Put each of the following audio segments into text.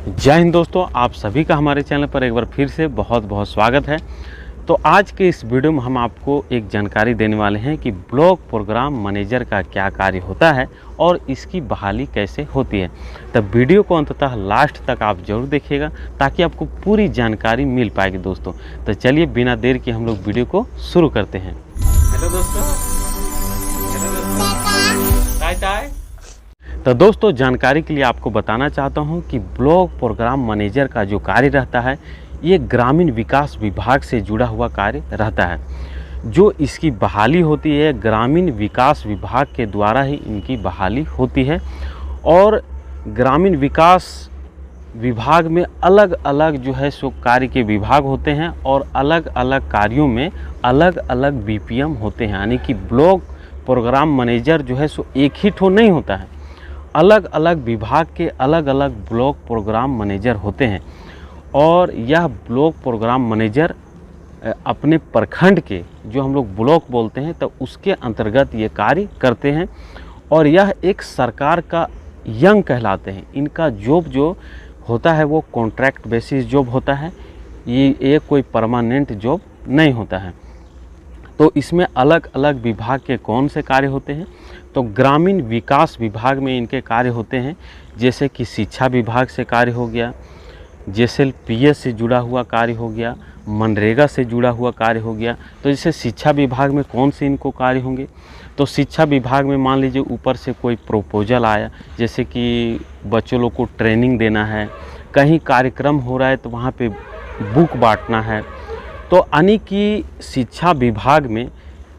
जय हिंद दोस्तों, आप सभी का हमारे चैनल पर एक बार फिर से बहुत बहुत स्वागत है। तो आज के इस वीडियो में हम आपको एक जानकारी देने वाले हैं कि ब्लॉक प्रोग्राम मैनेजर का क्या कार्य होता है और इसकी बहाली कैसे होती है। तब वीडियो को अंततः लास्ट तक आप जरूर देखिएगा ताकि आपको पूरी जानकारी मिल पाएगी दोस्तों। तो चलिए बिना देर के हम लोग वीडियो को शुरू करते हैं। हेलो दोस्तों, तो दोस्तों जानकारी के लिए आपको बताना चाहता हूं कि ब्लॉक प्रोग्राम मैनेजर का जो कार्य रहता है ये ग्रामीण विकास विभाग से जुड़ा हुआ कार्य रहता है। जो इसकी बहाली होती है ग्रामीण विकास विभाग के द्वारा ही इनकी बहाली होती है। और ग्रामीण विकास विभाग में अलग अलग जो है सो कार्य के विभाग होते हैं और अलग अलग कार्यों में अलग अलग बीपीएम होते हैं। यानी कि ब्लॉक प्रोग्राम मैनेजर जो है सो एक ही ठो नहीं होता है, अलग अलग विभाग के अलग अलग ब्लॉक प्रोग्राम मैनेजर होते हैं। और यह ब्लॉक प्रोग्राम मैनेजर अपने प्रखंड के जो हम लोग ब्लॉक बोलते हैं तो उसके अंतर्गत ये कार्य करते हैं। और यह एक सरकार का यंग कहलाते हैं। इनका जॉब जो होता है वो कॉन्ट्रैक्ट बेसिस जॉब होता है, ये कोई परमानेंट जॉब नहीं होता है। तो इसमें अलग अलग विभाग के कौन से कार्य होते हैं, तो ग्रामीण विकास विभाग में इनके कार्य होते हैं। जैसे कि शिक्षा विभाग से कार्य हो गया, जेएसएलपीएस से जुड़ा हुआ कार्य हो गया, मनरेगा से जुड़ा हुआ कार्य हो गया। तो जैसे शिक्षा विभाग में कौन से इनको कार्य होंगे, तो शिक्षा विभाग में मान लीजिए ऊपर से कोई प्रपोजल आया, जैसे कि बच्चों लोग को ट्रेनिंग देना है, कहीं कार्यक्रम हो रहा है तो वहाँ पे बुक बांटना है। तो यानी कि शिक्षा विभाग में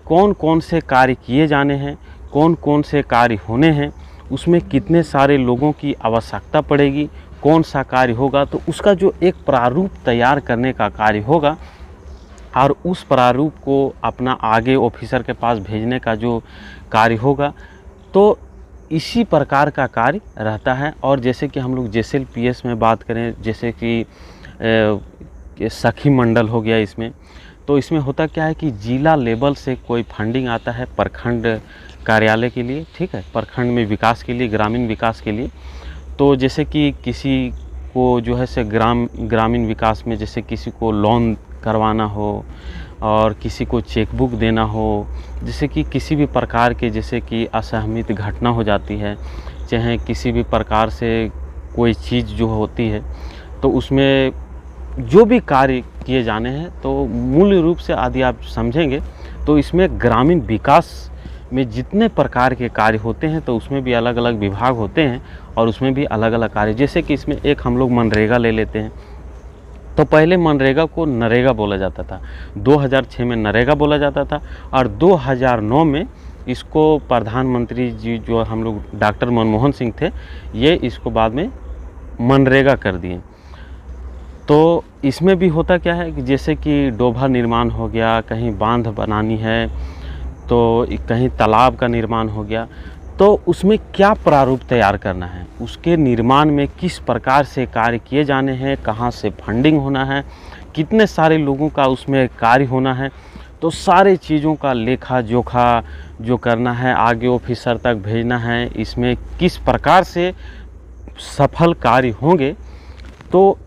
कौन कौन से कार्य किए जाने हैं, कौन कौन से कार्य होने हैं, उसमें कितने सारे लोगों की आवश्यकता पड़ेगी, कौन सा कार्य होगा, तो उसका जो एक प्रारूप तैयार करने का कार्य होगा और उस प्रारूप को अपना आगे ऑफिसर के पास भेजने का जो कार्य होगा। तो इसी प्रकार का कार्य रहता है। और जैसे कि हम लोग जेएसएलपीएस में बात करें, जैसे कि सखी मंडल हो गया इसमें, तो इसमें होता क्या है कि जिला लेवल से कोई फंडिंग आता है प्रखंड कार्यालय के लिए, ठीक है, प्रखंड में विकास के लिए, ग्रामीण विकास के लिए। तो जैसे कि किसी को जो है से ग्रामीण विकास में जैसे किसी को लोन करवाना हो और किसी को चेकबुक देना हो, जैसे कि किसी भी प्रकार के जैसे कि असहमित घटना हो जाती है, चाहे किसी भी प्रकार से कोई चीज़ जो होती है, तो उसमें जो भी कार्य किए जाने हैं तो मूल रूप से आदि आप समझेंगे तो इसमें ग्रामीण विकास में जितने प्रकार के कार्य होते हैं तो उसमें भी अलग अलग विभाग होते हैं और उसमें भी अलग अलग कार्य। जैसे कि इसमें एक हम लोग मनरेगा ले लेते हैं। तो पहले मनरेगा को नरेगा बोला जाता था, 2006 में नरेगा बोला जाता था और 2009 में इसको प्रधानमंत्री जी जो हम लोग डॉक्टर मनमोहन सिंह थे, ये इसको बाद में मनरेगा कर दिए। तो इसमें भी होता क्या है कि जैसे कि डोभा निर्माण हो गया, कहीं बांध बनानी है, तो कहीं तालाब का निर्माण हो गया, तो उसमें क्या प्रारूप तैयार करना है, उसके निर्माण में किस प्रकार से कार्य किए जाने हैं, कहाँ से फंडिंग होना है, कितने सारे लोगों का उसमें कार्य होना है, तो सारे चीज़ों का लेखा जोखा जो करना है, आगे ऑफिसर तक भेजना है, इसमें किस प्रकार से सफल कार्य होंगे, तो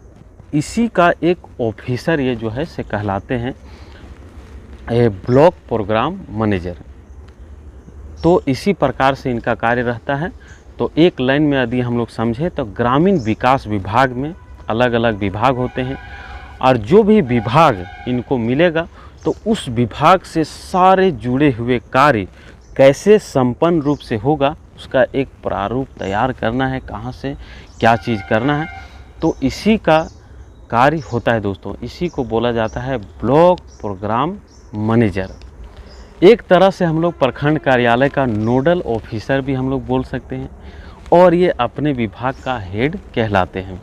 इसी का एक ऑफिसर ये जो है से कहलाते हैं ब्लॉक प्रोग्राम मैनेजर। तो इसी प्रकार से इनका कार्य रहता है। तो एक लाइन में यदि हम लोग समझे तो ग्रामीण विकास विभाग में अलग अलग विभाग होते हैं और जो भी विभाग इनको मिलेगा तो उस विभाग से सारे जुड़े हुए कार्य कैसे संपन्न रूप से होगा उसका एक प्रारूप तैयार करना है, कहाँ से क्या चीज़ करना है, तो इसी का कार्य होता है दोस्तों। इसी को बोला जाता है ब्लॉक प्रोग्राम मैनेजर। एक तरह से हम लोग प्रखंड कार्यालय का नोडल ऑफिसर भी हम लोग बोल सकते हैं और ये अपने विभाग का हेड कहलाते हैं।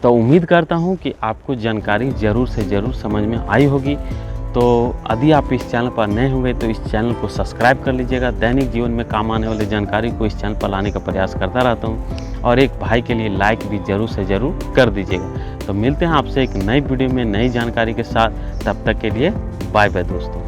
तो उम्मीद करता हूँ कि आपको जानकारी ज़रूर से ज़रूर समझ में आई होगी। तो यदि आप इस चैनल पर नए होंगे तो इस चैनल को सब्सक्राइब कर लीजिएगा। दैनिक जीवन में काम आने वाली जानकारी को इस चैनल पर लाने का प्रयास करता रहता हूँ और एक भाई के लिए लाइक भी ज़रूर से ज़रूर कर दीजिएगा। तो मिलते हैं आपसे एक नई वीडियो में नई जानकारी के साथ। तब तक के लिए बाय बाय दोस्तों।